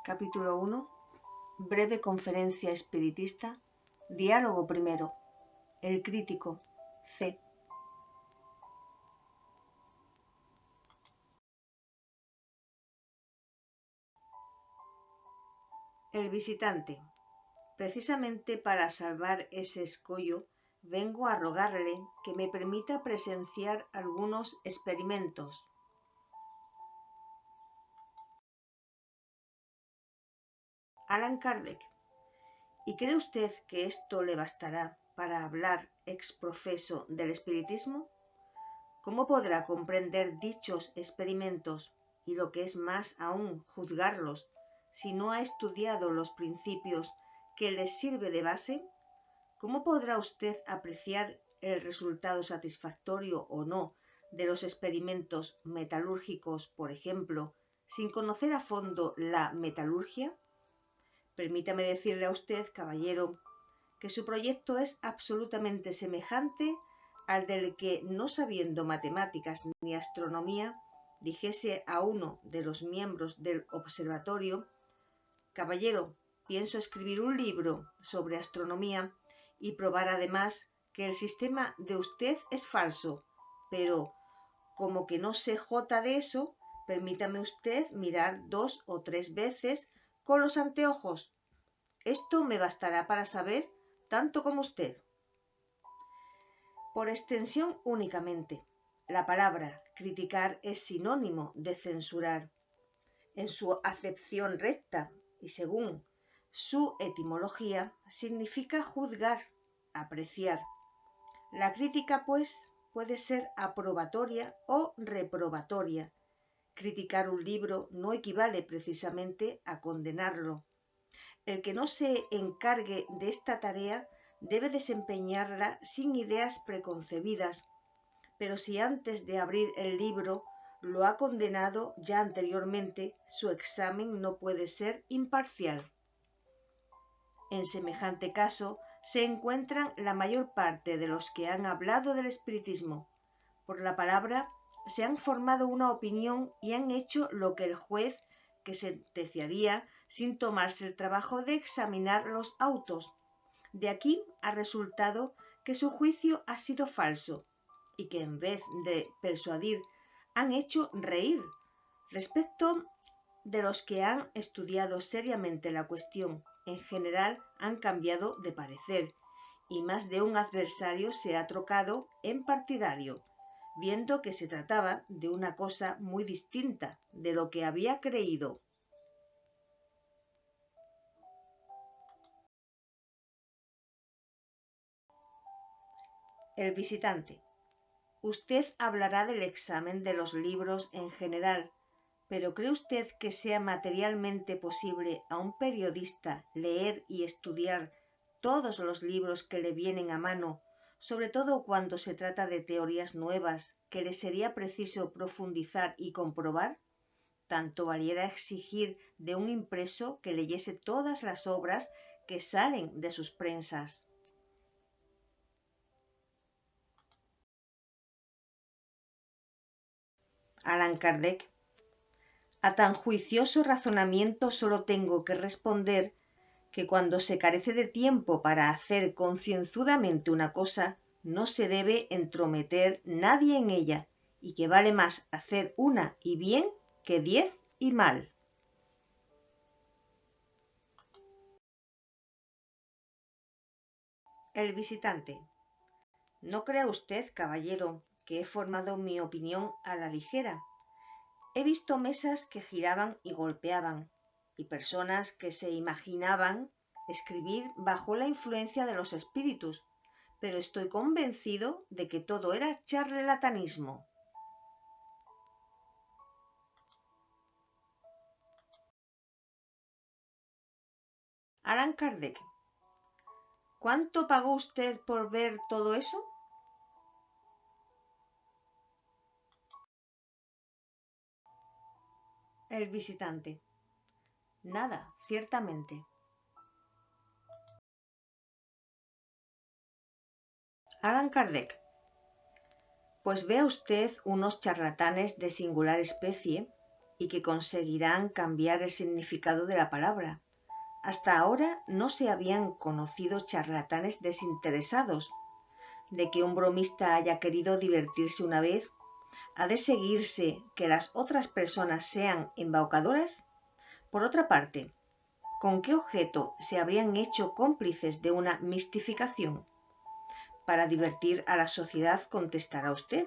Capítulo 1. Breve conferencia espiritista. Diálogo primero. El crítico. C. El visitante. Precisamente para salvar ese escollo, vengo a rogarle que me permita presenciar algunos experimentos. Allan Kardec. ¿Y cree usted que esto le bastará para hablar ex profeso del espiritismo? ¿Cómo podrá comprender dichos experimentos y, lo que es más aún, juzgarlos, si no ha estudiado los principios que les sirve de base? ¿Cómo podrá usted apreciar el resultado satisfactorio o no de los experimentos metalúrgicos, por ejemplo, sin conocer a fondo la metalurgia? Permítame decirle a usted, caballero, que su proyecto es absolutamente semejante al del que, no sabiendo matemáticas ni astronomía, dijese a uno de los miembros del observatorio: caballero, pienso escribir un libro sobre astronomía y probar además que el sistema de usted es falso, pero como que no sé jota de eso, permítame usted mirar 2 o 3 veces con los anteojos. Esto me bastará para saber tanto como usted. Por extensión únicamente, la palabra criticar es sinónimo de censurar. En su acepción recta y según su etimología, significa juzgar, apreciar. La crítica, pues, puede ser aprobatoria o reprobatoria. Criticar un libro no equivale precisamente a condenarlo. El que no se encargue de esta tarea debe desempeñarla sin ideas preconcebidas, pero si antes de abrir el libro lo ha condenado ya anteriormente, su examen no puede ser imparcial. En semejante caso se encuentran la mayor parte de los que han hablado del espiritismo. Por la palabra se han formado una opinión y han hecho lo que el juez que sentenciaría sin tomarse el trabajo de examinar los autos. De aquí ha resultado que su juicio ha sido falso y que en vez de persuadir han hecho reír. Respecto de los que han estudiado seriamente la cuestión, en general han cambiado de parecer y más de un adversario se ha trocado en partidario, viendo que se trataba de una cosa muy distinta de lo que había creído. El visitante. Usted hablará del examen de los libros en general, pero ¿cree usted que sea materialmente posible a un periodista leer y estudiar todos los libros que le vienen a mano, sobre todo cuando se trata de teorías nuevas que le sería preciso profundizar y comprobar? Tanto valiera exigir de un impreso que leyese todas las obras que salen de sus prensas. Allan Kardec. A tan juicioso razonamiento solo tengo que responder que cuando se carece de tiempo para hacer concienzudamente una cosa, no se debe entrometer nadie en ella, y que vale más hacer una y bien que 10 y mal. El visitante. ¿No crea usted, caballero, que he formado mi opinión a la ligera? He visto mesas que giraban y golpeaban, y personas que se imaginaban escribir bajo la influencia de los espíritus, pero estoy convencido de que todo era charlatanismo. Allan Kardec. ¿Cuánto pagó usted por ver todo eso? El visitante. Nada, ciertamente. Allan Kardec. Pues vea usted unos charlatanes de singular especie y que conseguirán cambiar el significado de la palabra. Hasta ahora no se habían conocido charlatanes desinteresados. De que un bromista haya querido divertirse una vez, ¿ha de seguirse que las otras personas sean embaucadoras? Por otra parte, ¿con qué objeto se habrían hecho cómplices de una mistificación? Para divertir a la sociedad, contestará usted.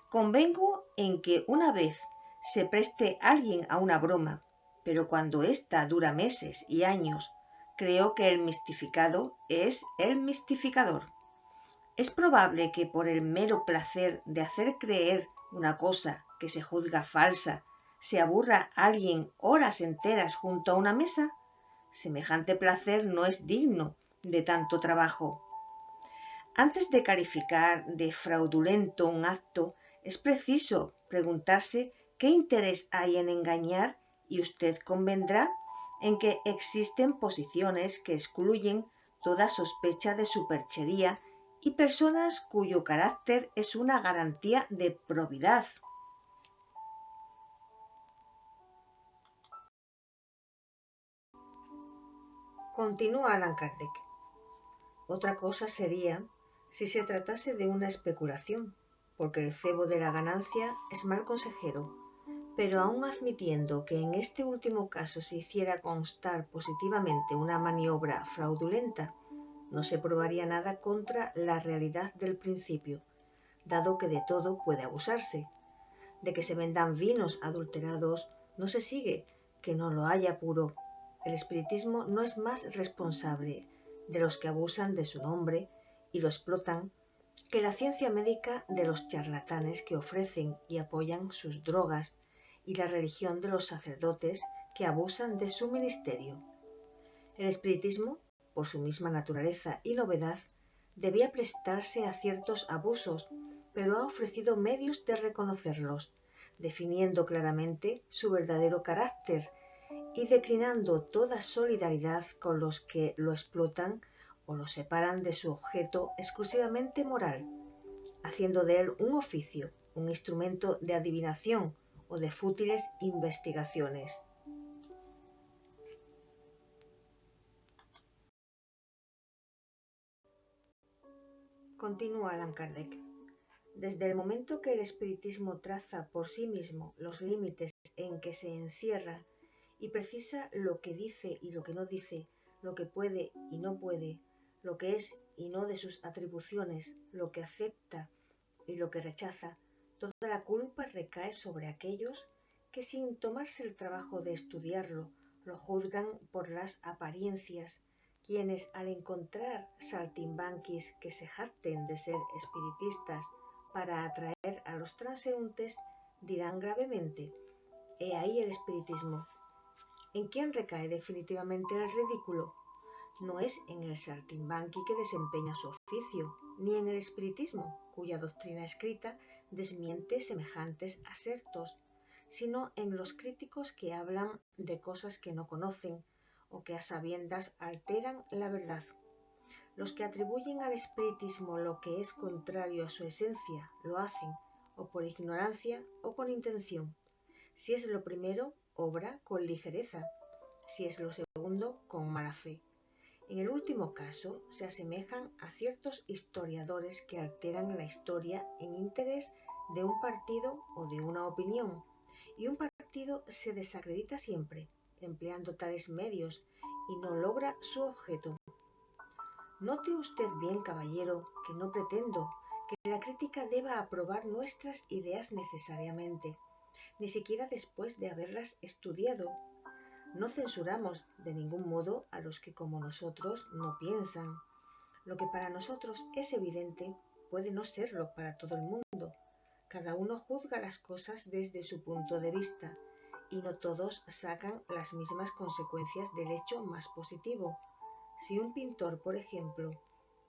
Convengo en que una vez se preste alguien a una broma, pero cuando ésta dura meses y años, creo que el mistificado es el mistificador. Es probable que por el mero placer de hacer creer una cosa que se juzga falsa, se aburra alguien horas enteras junto a una mesa. Semejante placer no es digno de tanto trabajo. Antes de calificar de fraudulento un acto, es preciso preguntarse qué interés hay en engañar, y usted convendrá en que existen posiciones que excluyen toda sospecha de superchería y personas cuyo carácter es una garantía de probidad. Continúa Allan Kardec. Otra cosa sería si se tratase de una especulación, porque el cebo de la ganancia es mal consejero, pero aun admitiendo que en este último caso se hiciera constar positivamente una maniobra fraudulenta, no se probaría nada contra la realidad del principio, dado que de todo puede abusarse. De que se vendan vinos adulterados no se sigue que no lo haya puro. El espiritismo no es más responsable de los que abusan de su nombre y lo explotan que la ciencia médica de los charlatanes que ofrecen y apoyan sus drogas y la religión de los sacerdotes que abusan de su ministerio. El espiritismo, por su misma naturaleza y novedad, debía prestarse a ciertos abusos, pero ha ofrecido medios de reconocerlos, definiendo claramente su verdadero carácter y declinando toda solidaridad con los que lo explotan o lo separan de su objeto exclusivamente moral, haciendo de él un oficio, un instrumento de adivinación o de fútiles investigaciones. Continúa Allan Kardec. Desde el momento que el espiritismo traza por sí mismo los límites en que se encierra y precisa lo que dice y lo que no dice, lo que puede y no puede, lo que es y no de sus atribuciones, lo que acepta y lo que rechaza, toda la culpa recae sobre aquellos que sin tomarse el trabajo de estudiarlo, lo juzgan por las apariencias, quienes al encontrar saltimbanquis que se jacten de ser espiritistas para atraer a los transeúntes, dirán gravemente: he ahí el espiritismo. ¿En quién recae definitivamente el ridículo? No es en el saltimbanqui que desempeña su oficio, ni en el espiritismo, cuya doctrina escrita desmiente semejantes asertos, sino en los críticos que hablan de cosas que no conocen o que a sabiendas alteran la verdad. Los que atribuyen al espiritismo lo que es contrario a su esencia lo hacen o por ignorancia o con intención. Si es lo primero, obra con ligereza; si es lo segundo, con mala fe. En el último caso, se asemejan a ciertos historiadores que alteran la historia en interés de un partido o de una opinión, y un partido se desacredita siempre, empleando tales medios, y no logra su objeto. Note usted bien, caballero, que no pretendo que la crítica deba aprobar nuestras ideas necesariamente, ni siquiera después de haberlas estudiado. No censuramos de ningún modo a los que como nosotros no piensan. Lo que para nosotros es evidente puede no serlo para todo el mundo. Cada uno juzga las cosas desde su punto de vista y no todos sacan las mismas consecuencias del hecho más positivo. Si un pintor, por ejemplo,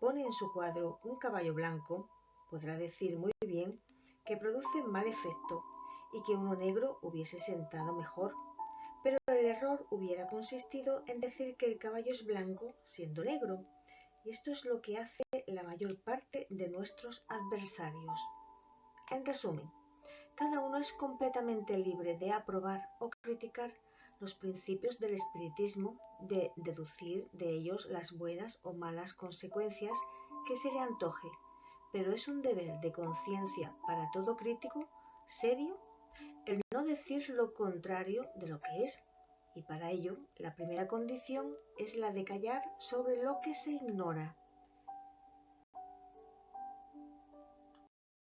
pone en su cuadro un caballo blanco, podrá decir muy bien que produce mal efecto y que uno negro hubiese sentado mejor, pero el error hubiera consistido en decir que el caballo es blanco siendo negro, y esto es lo que hace la mayor parte de nuestros adversarios. En resumen, cada uno es completamente libre de aprobar o criticar los principios del espiritismo, de deducir de ellos las buenas o malas consecuencias que se le antoje, pero es un deber de conciencia para todo crítico serio el no decir lo contrario de lo que es, y para ello la primera condición es la de callar sobre lo que se ignora.